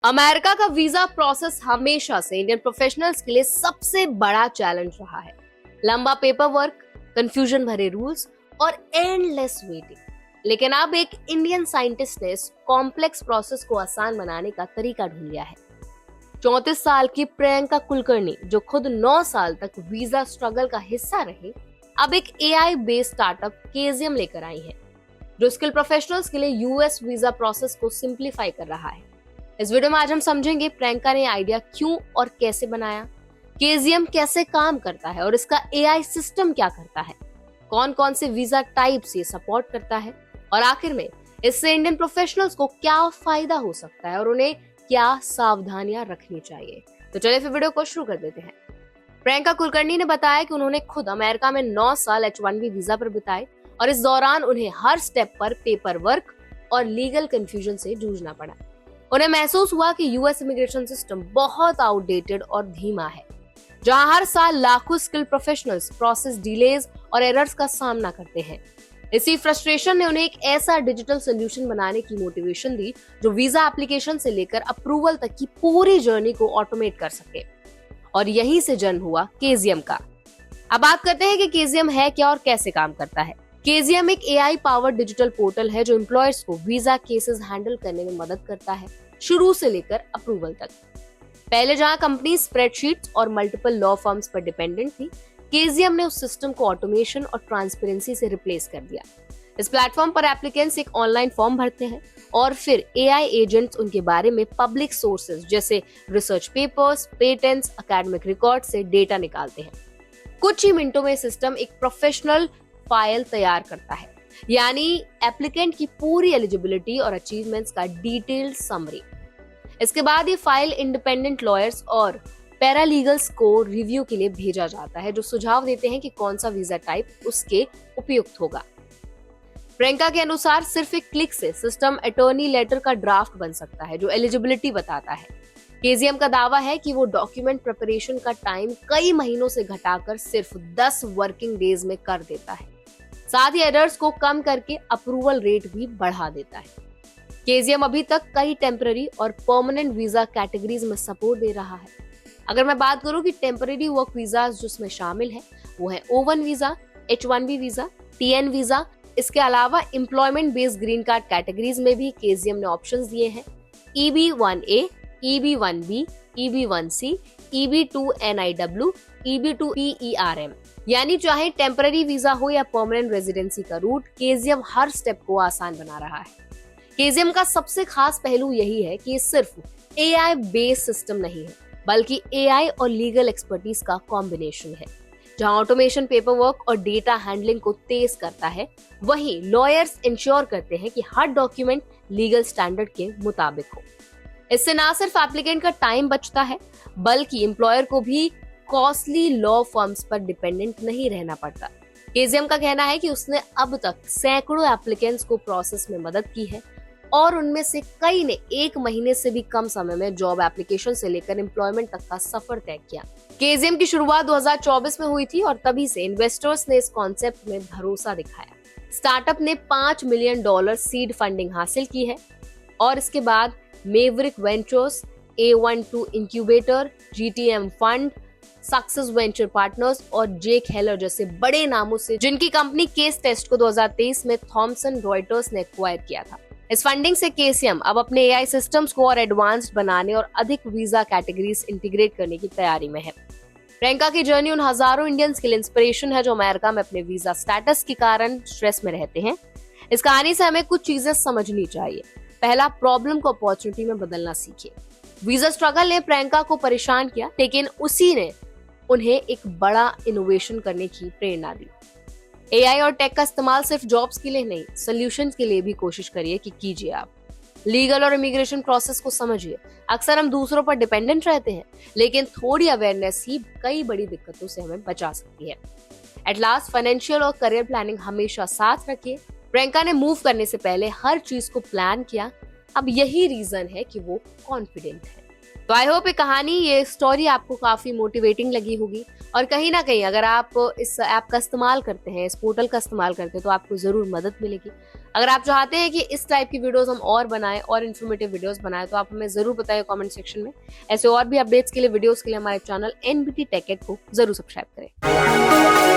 America का visa process हमेशा से इंडियन प्रोफेशनल्स के लिए सबसे बड़ा चैलेंज रहा है। लंबा पेपर वर्क, कंफ्यूजन भरे रूल्स और एंडलेस वेटिंग। लेकिन अब एक इंडियन साइंटिस्ट ने इस कॉम्प्लेक्स प्रोसेस को आसान बनाने का तरीका ढूंढ लिया है। 34 साल की प्रियंका कुलकर्णी, जो खुद 9 साल तक वीजा स्ट्रगल का हिस्सा रही, अब एक एआई बेस्ड स्टार्टअप केजियम लेकर आई है, जो स्किल प्रोफेशनल्स के लिए यूएस वीजा प्रोसेस को सिंप्लीफाई कर रहा है। इस वीडियो में आज हम समझेंगे प्रियंका ने आइडिया क्यों और कैसे बनाया, केजियम कैसे काम करता है और इसका एआई सिस्टम क्या करता है, कौन कौन से वीजा टाइप्स ये सपोर्ट करता है और आखिर में इससे इंडियन प्रोफेशनल्स को क्या फायदा हो सकता है और उन्हें क्या सावधानियां रखनी चाहिए। तो चलिए फिर वीडियो को शुरू कर देते हैं। प्रियंका कुलकर्णी ने बताया कि उन्होंने खुद अमेरिका में 9 साल H1B वीजा पर बिताए और इस दौरान उन्हें हर स्टेप पर पेपर वर्क और लीगल कंफ्यूजन से जूझना पड़ा। उन्हें महसूस हुआ कि यूएस इमिग्रेशन सिस्टम बहुत आउटडेटेड और धीमा है, जहां हर साल लाखों स्किल प्रोफेशनल्स प्रोसेस डिलेज और एरर्स का सामना करते हैं। इसी फ्रस्ट्रेशन ने उन्हें एक ऐसा डिजिटल सोल्यूशन बनाने की मोटिवेशन दी जो वीजा एप्लीकेशन से लेकर अप्रूवल तक की पूरी जर्नी को ऑटोमेट कर सके। और यहीं से जन्म हुआ केजियम का। अब बात करते हैं कि केजियम है क्या और कैसे काम करता है। केजियम एक एआई पावर्ड डिजिटल पोर्टल है जो एम्प्लॉयर्स को वीजा केसेस हैंडल करने में मदद करता है, शुरू से लेकर अप्रूवल तक। पहले जहां कंपनी स्प्रेडशीट्स और मल्टीपल लॉ फर्म्स पर डिपेंडेंट थी, केजियम ने उस सिस्टम को ऑटोमेशन और ट्रांसपेरेंसी से रिप्लेस कर दिया। इस प्लेटफॉर्म पर एप्लीकेंट्स एक ऑनलाइन फॉर्म भरते हैं और फिर एआई एजेंट्स उनके बारे में पब्लिक सोर्सेज जैसे research papers, patents, academic record से डेटा निकालते हैं। कुछ ही मिनटों में सिस्टम एक प्रोफेशनल फाइल तैयार करता है, यानी एप्लीकेंट की पूरी एलिजिबिलिटी और अचीवमेंट्स का डिटेल्ड समरी। इसके बाद ये फाइल इंडिपेंडेंट लॉयर्स और पैरालीगल्स को रिव्यू के लिए भेजा जाता है, जो सुझाव देते हैं कि कौन सा वीजा टाइप उसके उपयुक्त होगा। प्रियंका के अनुसार सिर्फ एक क्लिक से सिस्टम अटॉर्नी लेटर का ड्राफ्ट बन सकता है जो एलिजिबिलिटी बताता है। केजियम का दावा है कि वो डॉक्यूमेंट प्रिपरेशन का टाइम कई महीनों से घटाकर सिर्फ 10 वर्किंग डेज में कर देता है। साथ ही एरर्स को कम करके अप्रूवल रेट भी बढ़ा देता है। केजियम अभी तक कई टेम्पररी और परमानेंट वीजा कैटेगरीज में सपोर्ट दे रहा है। अगर मैं बात करूं कि टेम्पररी वर्क वीजा जिसमें शामिल है वो है O1 visa, H1B visa, TN visa. इसके अलावा employment based green card categories में भी केजियम ने ऑप्शंस दिए हैं। EB1A, EB1B, EB1C, EB2NIW, EB2PERM। यानी चाहे टेम्पररी वीजा हो या परमानेंट रेजिडेंसी का रूट, केजियम हर स्टेप को आसान बना रहा है। केजियम का सबसे खास पहलू यही है कि ये सिर्फ एआई बेस्ड सिस्टम नहीं है, बल्कि एआई और लीगल एक्सपर्टीज का कॉम्बिनेशन है। जहां ऑटोमेशन पेपर वर्क और डेटा हैंडलिंग को तेज करता है, वहीं लॉयर्स इंश्योर करते हैं कि हर डॉक्यूमेंट लीगल स्टैंडर्ड के मुताबिक हो। इससे ना सिर्फ एप्लीकेंट का टाइम बचता है, बल्कि एम्प्लॉयर को भी कॉस्टली लॉ फर्म्स पर डिपेंडेंट नहीं रहना पड़ता। केजियम का कहना है कि उसने अब तक सैकड़ों एप्लीकेंट्स को प्रोसेस में मदद की है और उनमें से कई ने 1 महीने से भी कम समय में जॉब एप्लीकेशन से लेकर एम्प्लॉयमेंट तक का सफर तय किया। केजियम की शुरुआत 2024 में हुई थी और तभी से इन्वेस्टर्स ने इस कॉन्सेप्ट में भरोसा दिखाया। स्टार्टअप ने $5 मिलियन सीड फंडिंग हासिल की है और इसके बाद Maverick ventures, A12 incubator, GTM fund, success venture partners और जेक हेलर जैसे बड़े नामों से, जिनकी कंपनी केस टेस्ट को 2023 में थॉमसन रॉयटर्स ने एक्वायर किया था। इस फंडिंग से केजियम अब अपने एआई सिस्टम्स को और एडवांस्ड बनाने और अधिक वीजा कैटेगरीज इंटीग्रेट करने की तैयारी में है। प्रियंका की जर्नी उन हजारों इंडियंस के लिए इंस्पिरेशन है जो अमेरिका में अपने वीजा स्टेटस के कारण स्ट्रेस में रहते हैं। इस कहानी से हमें कुछ चीजें समझनी चाहिए। पहला, प्रॉब्लम को अपॉर्चुनिटी में बदलना सीखिए। वीजा स्ट्रगल ने प्रियंका को परेशान किया, लेकिन उसी ने उन्हें एक बड़ा इनोवेशन करने की प्रेरणा दी। एआई और टेक का इस्तेमाल सिर्फ जॉब्स के लिए नहीं, सॉल्यूशंस के लिए भी कोशिश करिए कि कीजिए। आप लीगल और इमिग्रेशन प्रोसेस को समझिए। अक्सर हम दूसरों पर डिपेंडेंट रहते हैं, लेकिन थोड़ी अवेयरनेस ही कई बड़ी दिक्कतों से हमें बचा सकती है। एट लास्ट, फाइनेंशियल और करियर प्लानिंग हमेशा साथ रखिए। प्रियंका ने मूव करने से पहले हर चीज को प्लान किया। अब यही रीजन है कि वो कॉन्फिडेंट है। तो आई होप ये स्टोरी आपको काफी मोटिवेटिंग लगी होगी और कहीं ना कहीं अगर आप इस ऐप का इस्तेमाल करते हैं, इस पोर्टल का इस्तेमाल करते हैं, तो आपको जरूर मदद मिलेगी। अगर आप चाहते हैं कि इस टाइप की वीडियोस हम और बनाएं और इन्फॉर्मेटिव वीडियोस बनाएं तो आप हमें जरूर बताइए कमेंट सेक्शन में। ऐसे और भी अपडेट्स के लिए, वीडियोस के लिए हमारे चैनल एनबीटी टेक एड को जरूर सब्सक्राइब करें।